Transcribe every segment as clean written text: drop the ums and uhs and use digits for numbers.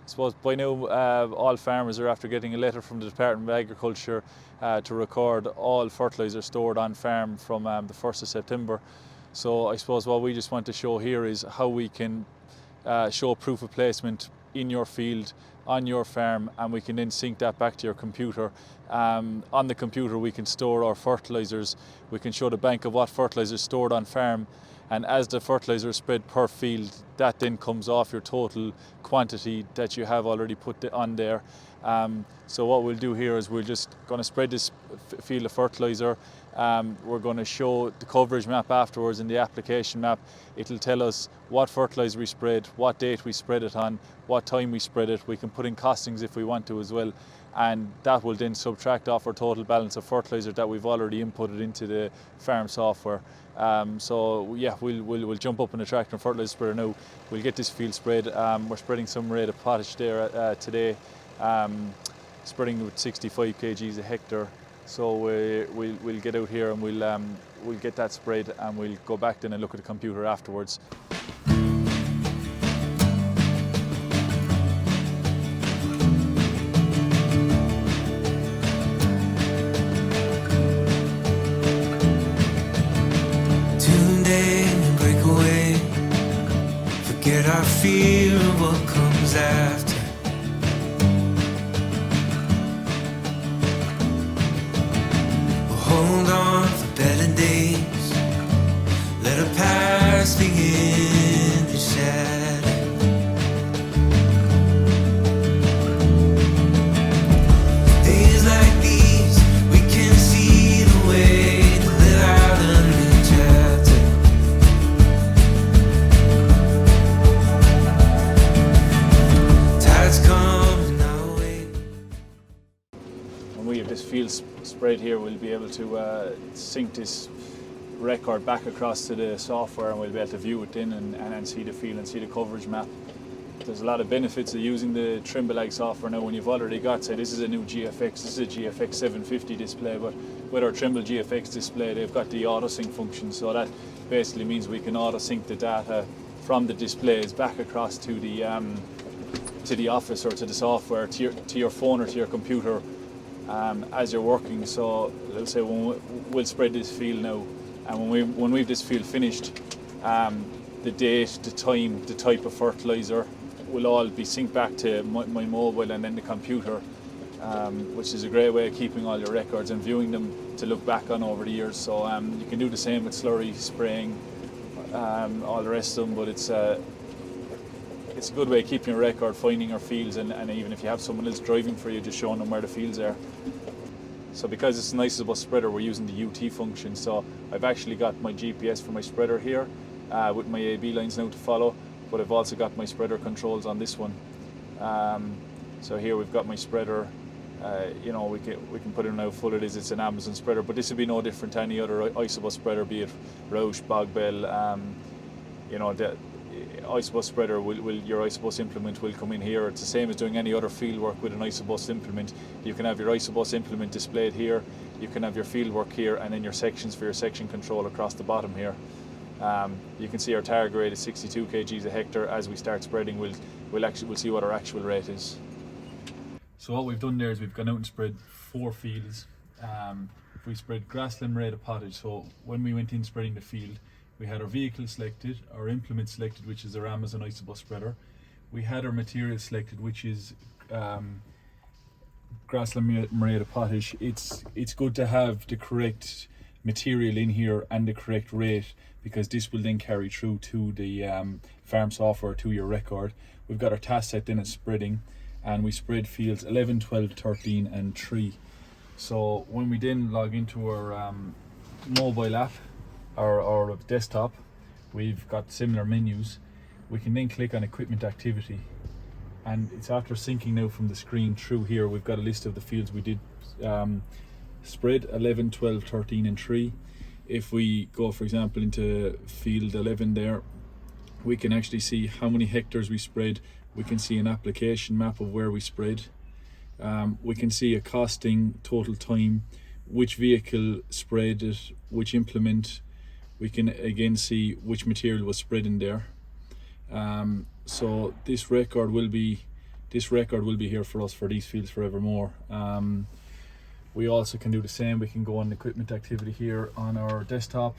I suppose by now all farmers are after getting a letter from the Department of Agriculture to record all fertiliser stored on farm from the 1st of September. So I suppose what we just want to show here is how we can show proof of placement in your field, on your farm, and we can then sync that back to your computer. On the computer we can store our fertilisers, we can show the bank of what fertiliser is stored on farm, and as the fertiliser is spread per field, that then comes off your total quantity that you have already put on there. So what we'll do here is we're just going to spread this field of fertiliser. We're going to show the coverage map afterwards in the application map. It'll tell us what fertiliser we spread, what date we spread it on, what time we spread it. We can put in costings if we want to as well, and that will then subtract off our total balance of fertiliser that we've already inputted into the farm software. So yeah, we'll jump up in the tractor and fertiliser spreader now. We'll get this field spread. We're spreading some rate of potash there today, spreading with 65 kgs a hectare. So we'll get out here and we'll get that spread, and we'll go back then and look at the computer afterwards. Tune in, break away, forget our fear of what comes after. Hold on for better days, let our past begin to shatter. Days like these, we can see the way to live out a new chapter. Tides coming our way. When we have this field spread here, we'll be able to sync this record back across to the software, and we'll be able to view it then and see the field and see the coverage map. There's a lot of benefits of using the Trimble Ag software now when you've already got, say, this is a new GFX, this is a GFX 750 display, but with our Trimble GFX display they've got the auto sync function, so that basically means we can auto sync the data from the displays back across to the office or to the software, to your phone or to your computer as you're working. So let's say we'll spread this field now, and when we've this field finished, the date, the time, the type of fertiliser will all be synced back to my mobile and then the computer, which is a great way of keeping all your records and viewing them to look back on over the years. So you can do the same with slurry spraying, all the rest of them, but it's a good way of keeping a record, finding your fields, and even if you have someone else driving for you, just showing them where the fields are. So because it's an isobus spreader, we're using the UT function. So I've actually got my GPS for my spreader here with my AB lines now to follow, but I've also got my spreader controls on this one. So here we've got my spreader. We can put in how full it is. It's an Amazon spreader, but this would be no different to any other isobus spreader, be it Roush, Bogbell. The isobus spreader your isobus implement will come in here. It's the same as doing any other field work with an isobus implement. You can have your isobus implement displayed here, you can have your field work here, and then your sections for your section control across the bottom here. You can see our target rate is 62 kgs a hectare. As we start spreading, we'll see what our actual rate is. So what we've done there is we've gone out and spread 4 fields. We spread grassland rate of potage. So when we went in spreading the field, we had our vehicle selected, our implement selected, which is our Amazon isobus spreader. We had our material selected, which is grassland rate of potash. It's good to have the correct material in here and the correct rate, because this will then carry through to the farm software, to your record. We've got our task set then at spreading, and we spread fields 11, 12, 13 and 3. So when we then log into our mobile app or desktop, we've got similar menus. We can then click on equipment activity, and it's after syncing now from the screen through here. We've got a list of the fields we did spread 11, 12, 13 and 3. If we go, for example, into field 11 there, we can actually see how many hectares we spread. We can see an application map of where we spread. We can see a costing, total time, which vehicle spread it, which implement. We can again see which material was spread in there. So this record will be this record will be here for us for these fields forevermore. We also can do the same. We can go on equipment activity here on our desktop,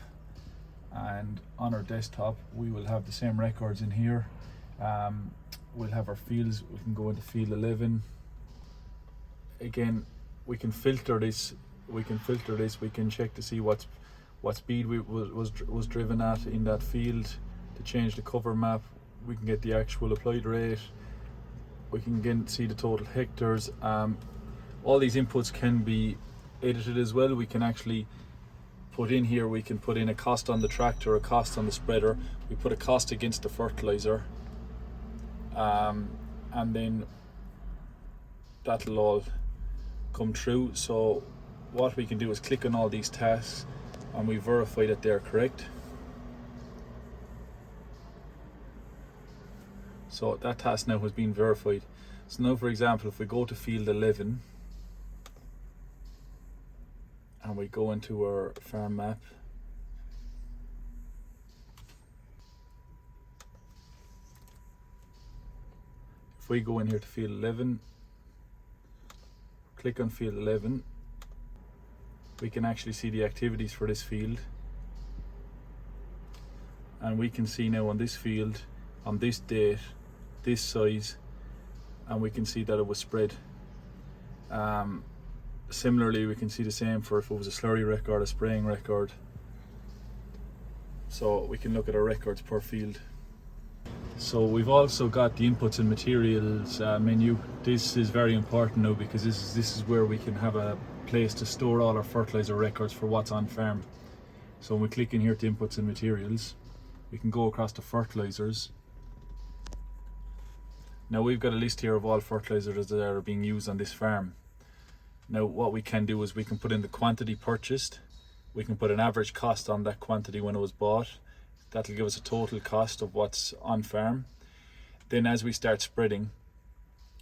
and on our desktop we will have the same records in here. We'll have our fields. We can go into field 11. Again, we can filter this. We can check to see what speed was driven at in that field. To change the cover map, we can get the actual applied rate. We can again see the total hectares. All these inputs can be edited as well. We can actually put in here, we can put in a cost on the tractor, a cost on the spreader. We put a cost against the fertilizer, and then that'll all come true. So what we can do is click on all these tasks and we verify that they're correct. So that task now has been verified. So now, for example, if we go to field 11 and we go into our farm map, if we go in here to field 11, click on field 11, we can actually see the activities for this field, and we can see now on this field, on this date, this size, and we can see that it was spread. Similarly, we can see the same for if it was a slurry record, a spraying record. So we can look at our records per field. So we've also got the inputs and materials menu. This is very important now, because this is where we can have a place to store all our fertilizer records for what's on farm. So when we click in here to inputs and materials, we can go across to fertilizers. Now we've got a list here of all fertilizers that are being used on this farm. Now what we can do is we can put in the quantity purchased. We can put an average cost on that quantity when it was bought. That'll give us a total cost of what's on farm. Then as we start spreading,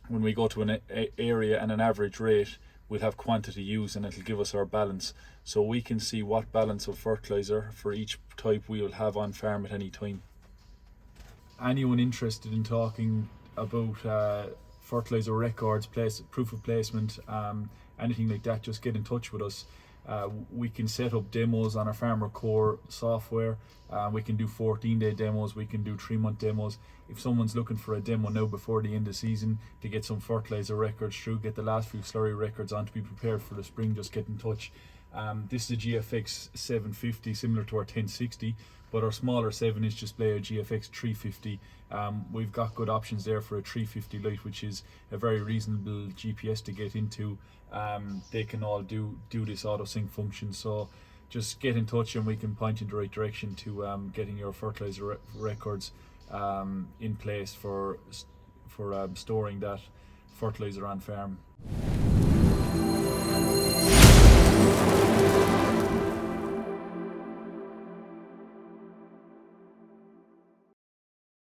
when we go to an area and an average rate, we'll have quantity used and it'll give us our balance. So we can see what balance of fertilizer for each type we will have on farm at any time. Anyone interested in talking about fertilizer records, proof of placement, anything like that, just get in touch with us. We can set up demos on our Farmer Core software. We can do 14-day demos, we can do 3-month demos. If someone's looking for a demo now before the end of the season to get some fertilizer records through, get the last few slurry records on to be prepared for the spring, just get in touch. This is a GFX 750, similar to our 1060, but our smaller 7-inch display, a GFX 350. We've got good options there for a 350 light, which is a very reasonable GPS to get into. They can all do this auto sync function, so just get in touch and we can point you in the right direction to getting your fertilizer records in place for storing that fertilizer on farm.